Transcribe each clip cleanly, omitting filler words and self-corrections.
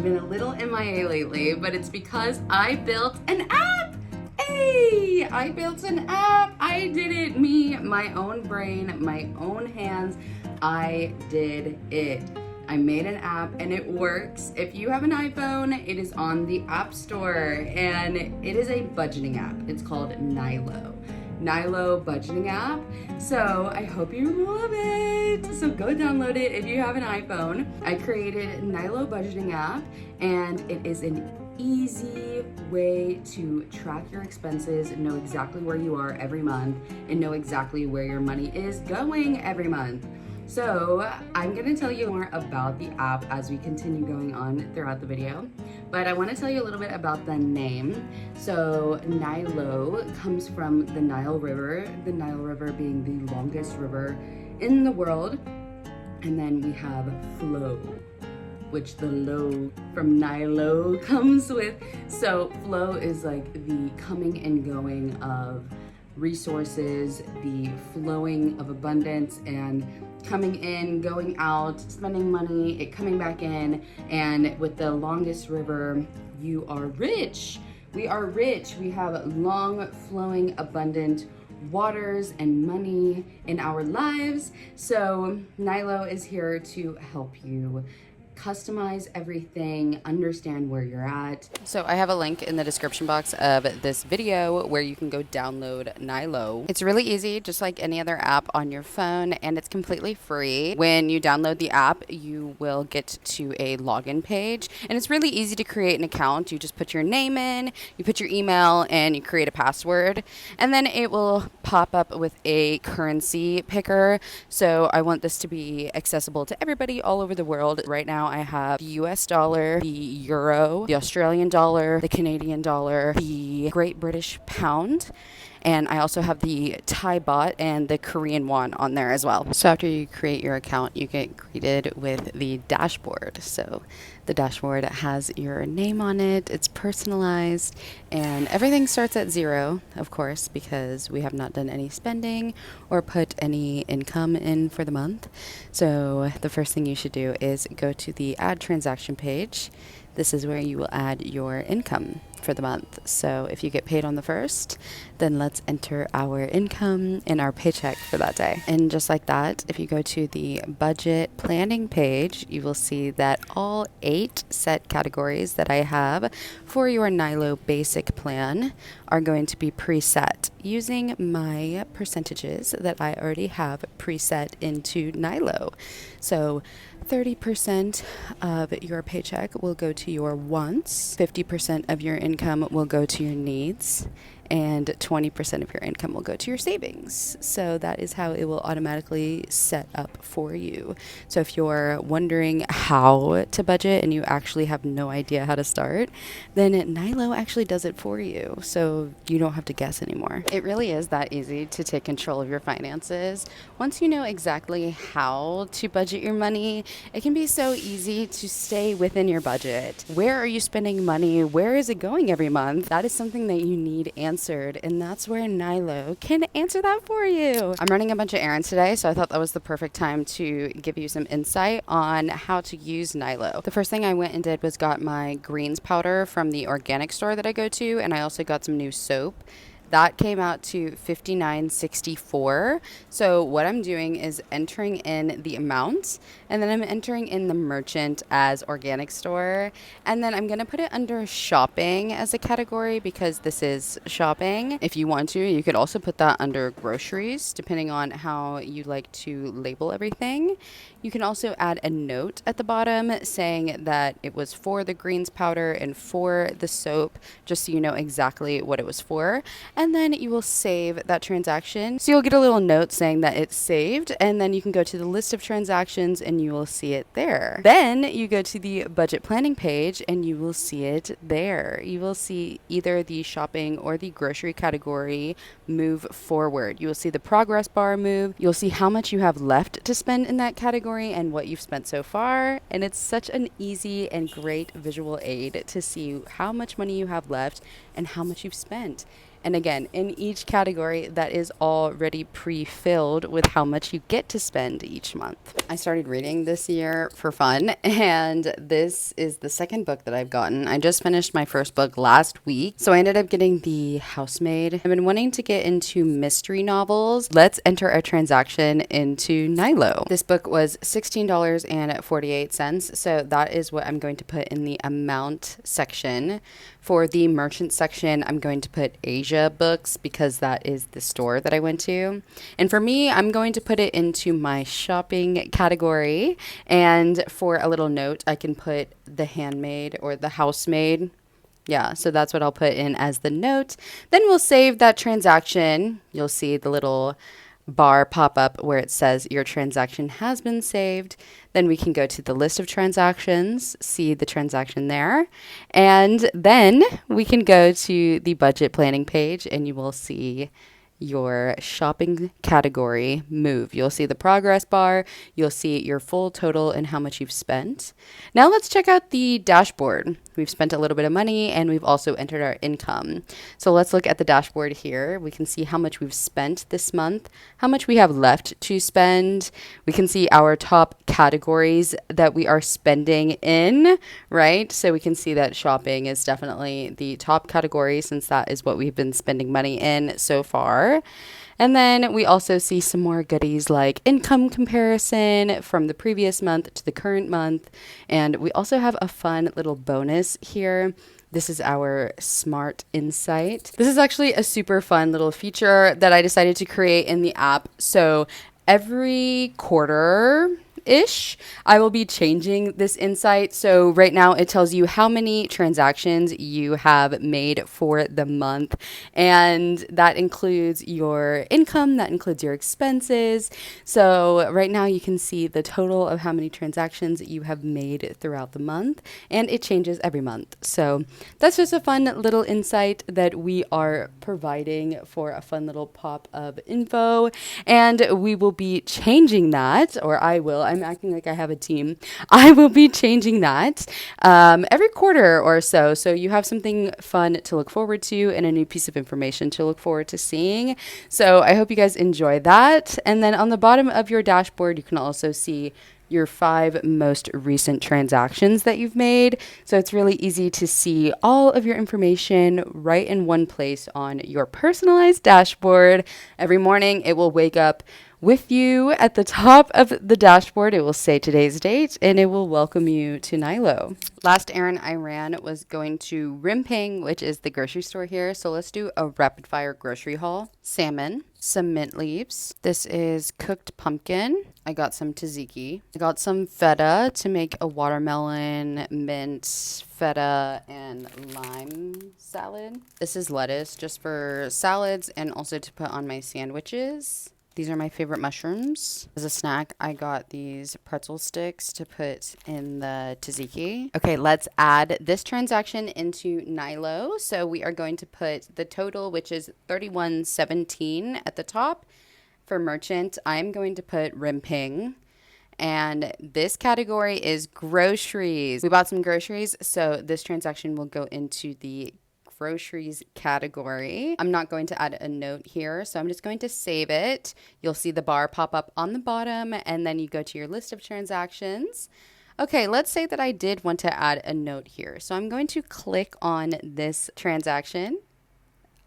I've been a little MIA lately, but it's because I built an app. Hey, I built an app. I did it. Me, my own brain, my own hands. I did it. I made an app and it works. If you have an iPhone, it is on the App Store and it is a budgeting app. It's called Nilo Budgeting App. So I hope you love it. So go download it if you have an iPhone. I created Nilo Budgeting App and it is an easy way to track your expenses and know exactly where you are every month and know exactly where your money is going every month. So I'm gonna tell you more about the app as we continue going on throughout the video, but I wanna tell you a little bit about the name. So Nilo comes from the Nile River being the longest river in the world. And then we have flow, which the lo from Nilo comes with. So flow is like the coming and going of resources, the flowing of abundance and coming in, going out, spending money, it coming back in. And with the longest river, you are rich. We are rich. We have long flowing abundant waters and money in our lives. So Nilo is here to help you customize everything, understand where you're at. So I have a link in the description box of this video where you can go download Nilo. It's really easy, just like any other app on your phone, and it's completely free. When you download the app, you will get to a login page, and it's really easy to create an account. You just put your name in, you put your email, and you create a password, and then it will pop up with a currency picker. So I want this to be accessible to everybody all over the world. Right now I have the US dollar, the euro, the Australian dollar, the Canadian dollar, the Great British pound, and I also have the Thai baht and the Korean won on there as well. So after you create your account, you get greeted with the dashboard. So the dashboard has your name on it, it's personalized, and everything starts at zero, of course, because we have not done any spending or put any income in for the month. So the first thing you should do is go to the add transaction page. This is where you will add your income for the month. So if you get paid on the 1st, then let's enter our income in our paycheck for that day. And just like that, if you go to the budget planning page, you will see that all 8 set categories that I have for your Nilo basic plan are going to be preset using my percentages that I already have preset into Nilo. So 30% of your paycheck will go to your wants, 50% of your income will go to your needs, and 20% of your income will go to your savings. So that is how it will automatically set up for you. So if you're wondering how to budget and you actually have no idea how to start, then Nilo actually does it for you. So you don't have to guess anymore. It really is that easy to take control of your finances. Once you know exactly how to budget your money, it can be so easy to stay within your budget. Where are you spending money? Where is it going every month? That is something that you need answered, and that's where Nilo can answer that for you. I'm running a bunch of errands today, so I thought that was the perfect time to give you some insight on how to use Nilo. The first thing I went and did was got my greens powder from the organic store that I go to, and I also got some new soap. That came out to $59.64. So what I'm doing is entering in the amounts, and then I'm entering in the merchant as organic store, and then I'm gonna put it under shopping as a category because this is shopping. If you want to, you could also put that under groceries, depending on how you like to label everything. You can also add a note at the bottom saying that it was for the greens powder and for the soap, just so you know exactly what it was for. And then you will save that transaction. So you'll get a little note saying that it's saved, and then you can go to the list of transactions and you will see it there. Then you go to the budget planning page and you will see it there. You will see either the shopping or the grocery category move forward. You will see the progress bar move. You'll see how much you have left to spend in that category and what you've spent so far. And it's such an easy and great visual aid to see how much money you have left and how much you've spent. And again, in each category, that is already pre-filled with how much you get to spend each month. I started reading this year for fun, and this is the second book that I've gotten. I just finished my first book last week, so I ended up getting The Housemaid. I've been wanting to get into mystery novels. Let's enter a transaction into Nilo. This book was $16.48, so that is what I'm going to put in the amount section. For the merchant section, I'm going to put Asia books because that is the store that I went to. And for me, I'm going to put it into my shopping category. And for a little note, I can put the handmaid or the housemaid. Yeah, so that's what I'll put in as the note. Then we'll save that transaction. You'll see the little bar pop up where it says your transaction has been saved. Then we can go to the list of transactions, see the transaction there, and then we can go to the budget planning page and you will see your shopping category move. You'll see the progress bar, you'll see your full total and how much you've spent. Now let's check out the dashboard. We've spent a little bit of money and we've also entered our income. So let's look at the dashboard here. We can see how much we've spent this month, how much we have left to spend. We can see our top categories that we are spending in, right? So we can see that shopping is definitely the top category since that is what we've been spending money in so far. And then we also see some more goodies like income comparison from the previous month to the current month. And we also have a fun little bonus here. This is our Smart Insight. This is actually a super fun little feature that I decided to create in the app. So every quarter-ish, I will be changing this insight. So right now it tells you how many transactions you have made for the month. And that includes your income, that includes your expenses. So right now you can see the total of how many transactions you have made throughout the month. And it changes every month. So that's just a fun little insight that we are providing for a fun little pop of info. And we will be changing that, or I will. I'm acting like I have a team. I will be changing that every quarter or so. So you have something fun to look forward to and a new piece of information to look forward to seeing. So I hope you guys enjoy that. And then on the bottom of your dashboard, you can also see your 5 most recent transactions that you've made. So it's really easy to see all of your information right in one place on your personalized dashboard. Every morning it will wake up with you at the top of the dashboard. It will say today's date and it will welcome you to Nilo. Last errand I ran was going to Rimping, which is the grocery store here. So let's do a rapid fire grocery haul. Salmon, some mint leaves. This is cooked pumpkin. I got some tzatziki. I got some feta to make a watermelon, mint, feta, and lime salad. This is lettuce just for salads and also to put on my sandwiches. These are my favorite mushrooms. As a snack, I got these pretzel sticks to put in the tzatziki. Okay, let's add this transaction into Nilo. So we are going to put the total, which is $31.17 at the top. For merchant, I'm going to put Rimping. And this category is groceries. We bought some groceries, so this transaction will go into the groceries category. I'm not going to add a note here, so I'm just going to save it. You'll see the bar pop up on the bottom, and then you go to your list of transactions. Okay, let's say that I did want to add a note here. So I'm going to click on this transaction.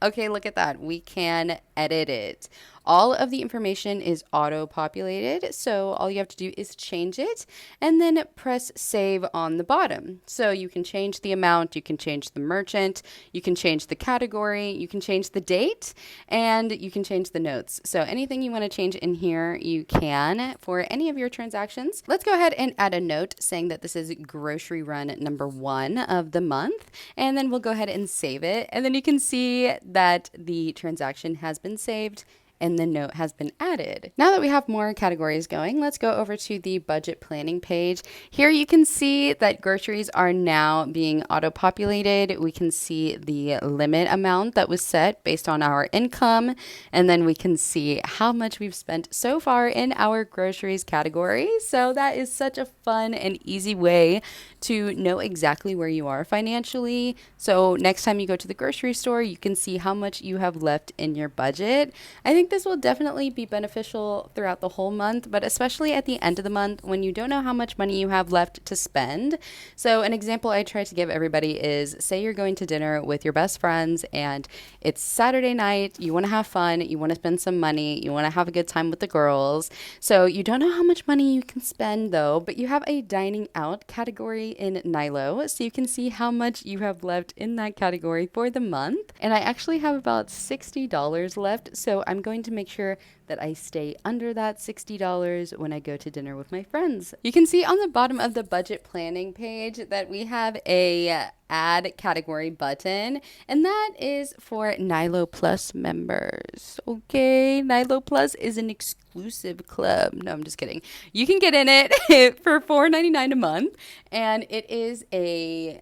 Okay, look at that. We can edit it. All of the information is auto-populated, so all you have to do is change it and then press save on the bottom. So you can change the amount, you can change the merchant, you can change the category, you can change the date, and you can change the notes. So anything you want to change in here, you can for any of your transactions. Let's go ahead and add a note saying that this is grocery run number 1 of the month, and then we'll go ahead and save it. And then you can see that the transaction has been saved and the note has been added. Now that we have more categories going, let's go over to the budget planning page. Here you can see that groceries are now being auto-populated. We can see the limit amount that was set based on our income, and then we can see how much we've spent so far in our groceries category. So that is such a fun and easy way to know exactly where you are financially. So next time you go to the grocery store, you can see how much you have left in your budget. I think this will definitely be beneficial throughout the whole month, but especially at the end of the month when you don't know how much money you have left to spend. So an example I try to give everybody is, say you're going to dinner with your best friends and it's Saturday night, you want to have fun, you want to spend some money, you want to have a good time with the girls. So you don't know how much money you can spend though, but you have a dining out category in Nilo, so you can see how much you have left in that category for the month. And I actually have about $60 left, so I'm going to make sure that I stay under that $60 when I go to dinner with my friends. You can see on the bottom of the budget planning page that we have a add category button, and that is for Nilo Plus members. Okay, Nilo Plus is an exclusive club. No, I'm just kidding. You can get in it for $4.99 a month, and it is a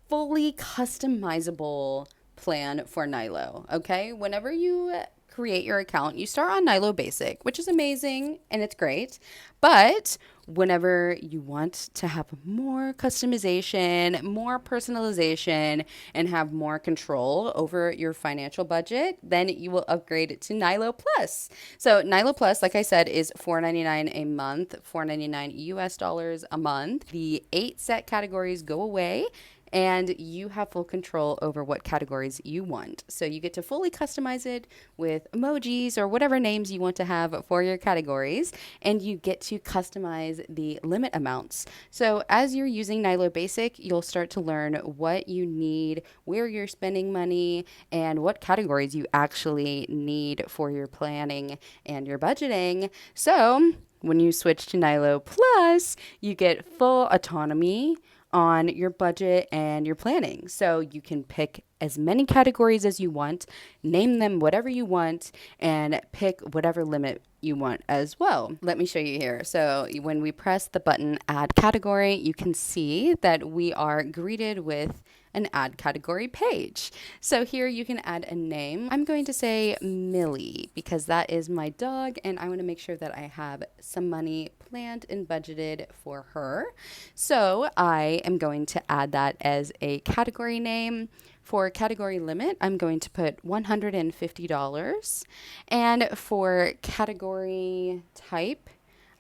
fully customizable plan for Nilo. Okay, whenever you create your account, you start on Nilo Basic, which is amazing and it's great. But whenever you want to have more customization, more personalization, and have more control over your financial budget, then you will upgrade it to Nilo Plus. So Nilo Plus, like I said, is $4.99 a month, $4.99 US dollars a month. The 8 set categories go away, and you have full control over what categories you want. So you get to fully customize it with emojis or whatever names you want to have for your categories, and you get to customize the limit amounts. So as you're using Nilo Basic, you'll start to learn what you need, where you're spending money, and what categories you actually need for your planning and your budgeting. So when you switch to Nilo Plus, you get full autonomy on your budget and your planning. So you can pick as many categories as you want, name them whatever you want, and pick whatever limit you want as well. Let me show you here. So when we press the button add category, you can see that we are greeted with an add category page. So here you can add a name. I'm going to say Millie because that is my dog, and I want to make sure that I have some money planned and budgeted for her. So I am going to add that as a category name. For category limit, I'm going to put $150. And for category type,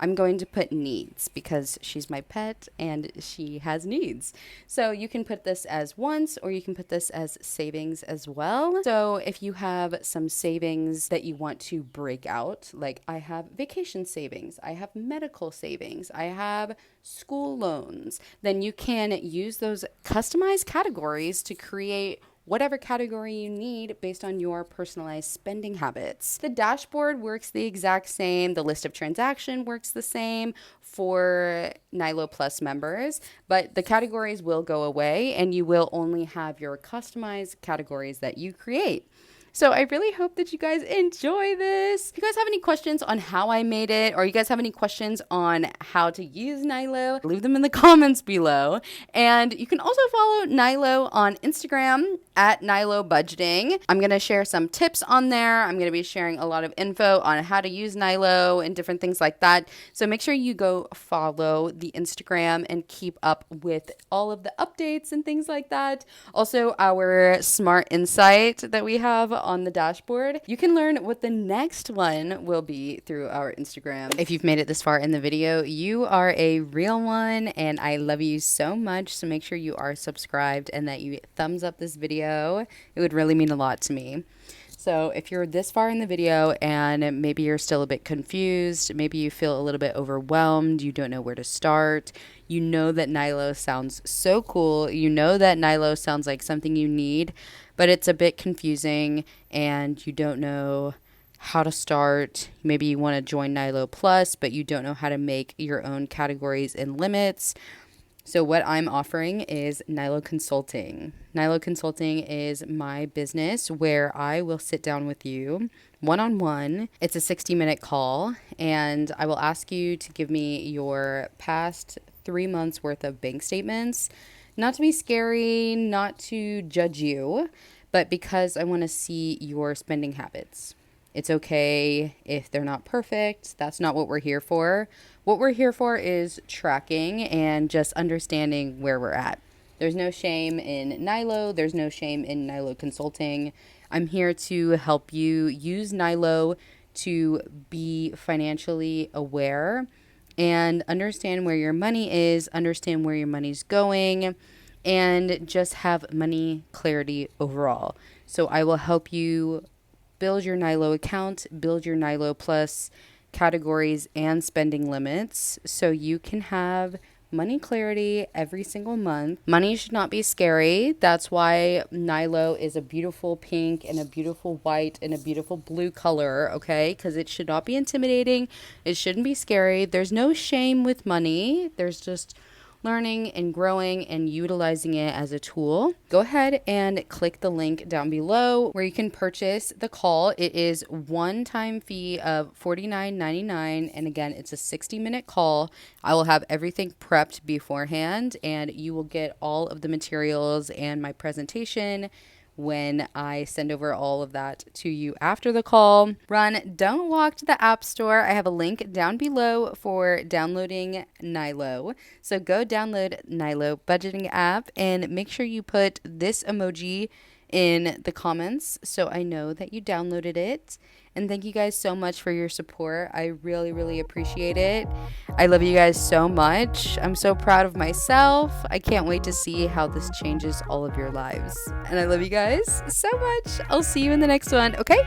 I'm going to put needs because she's my pet and she has needs. So you can put this as wants or you can put this as savings as well. So if you have some savings that you want to break out, like I have vacation savings, I have medical savings, I have school loans, then you can use those customized categories to create whatever category you need based on your personalized spending habits. The dashboard works the exact same. The list of transaction works the same for Nilo Plus members, but the categories will go away and you will only have your customized categories that you create. So I really hope that you guys enjoy this. If you guys have any questions on how I made it, or you guys have any questions on how to use Nilo, leave them in the comments below. And you can also follow Nilo on Instagram at Nilo Budgeting. I'm going to share some tips on there. I'm going to be sharing a lot of info on how to use Nilo and different things like that. So make sure you go follow the Instagram and keep up with all of the updates and things like that. Also, our smart insight that we have on the dashboard. You can learn what the next one will be through our Instagram. If you've made it this far in the video, you are a real one and I love you so much. So make sure you are subscribed and that you thumbs up this video. It would really mean a lot to me. So if you're this far in the video and maybe you're still a bit confused, maybe you feel a little bit overwhelmed, you don't know where to start, you know that Nilo sounds so cool, you know that Nilo sounds like something you need, but it's a bit confusing and you don't know how to start. Maybe you want to join Nilo Plus, but you don't know how to make your own categories and limits. So what I'm offering is Nilo Consulting. Nilo Consulting is my business where I will sit down with you one-on-one. It's a 60-minute call, and I will ask you to give me your past 3 months worth of bank statements. Not to be scary, not to judge you, but because I want to see your spending habits. It's okay if they're not perfect. That's not what we're here for. What we're here for is tracking and just understanding where we're at. There's no shame in Nilo. There's no shame in Nilo Consulting. I'm here to help you use Nilo to be financially aware and understand where your money is, understand where your money's going, and just have money clarity overall. So I will help you build your Nilo account, build your Nilo Plus categories and spending limits so you can have money clarity every single month. Money should not be scary. That's why Nilo is a beautiful pink and a beautiful white and a beautiful blue color, okay? Because it should not be intimidating. It shouldn't be scary. There's no shame with money. There's just learning and growing and utilizing it as a tool. Go ahead and click the link down below where you can purchase the call. It is one-time fee of $49.99, and again, it's a 60-minute call. I will have everything prepped beforehand, and you will get all of the materials and my presentation when I send over all of that to you after the call. Don't walk to the App Store. I have a link down below for downloading Nilo. So go download Nilo Budgeting App and make sure you put this emoji in the comments so I know that you downloaded it. And thank you guys so much for your support. I really, really appreciate it. I love you guys so much. I'm so proud of myself. I can't wait to see how this changes all of your lives. And I love you guys so much. I'll see you in the next one. Okay?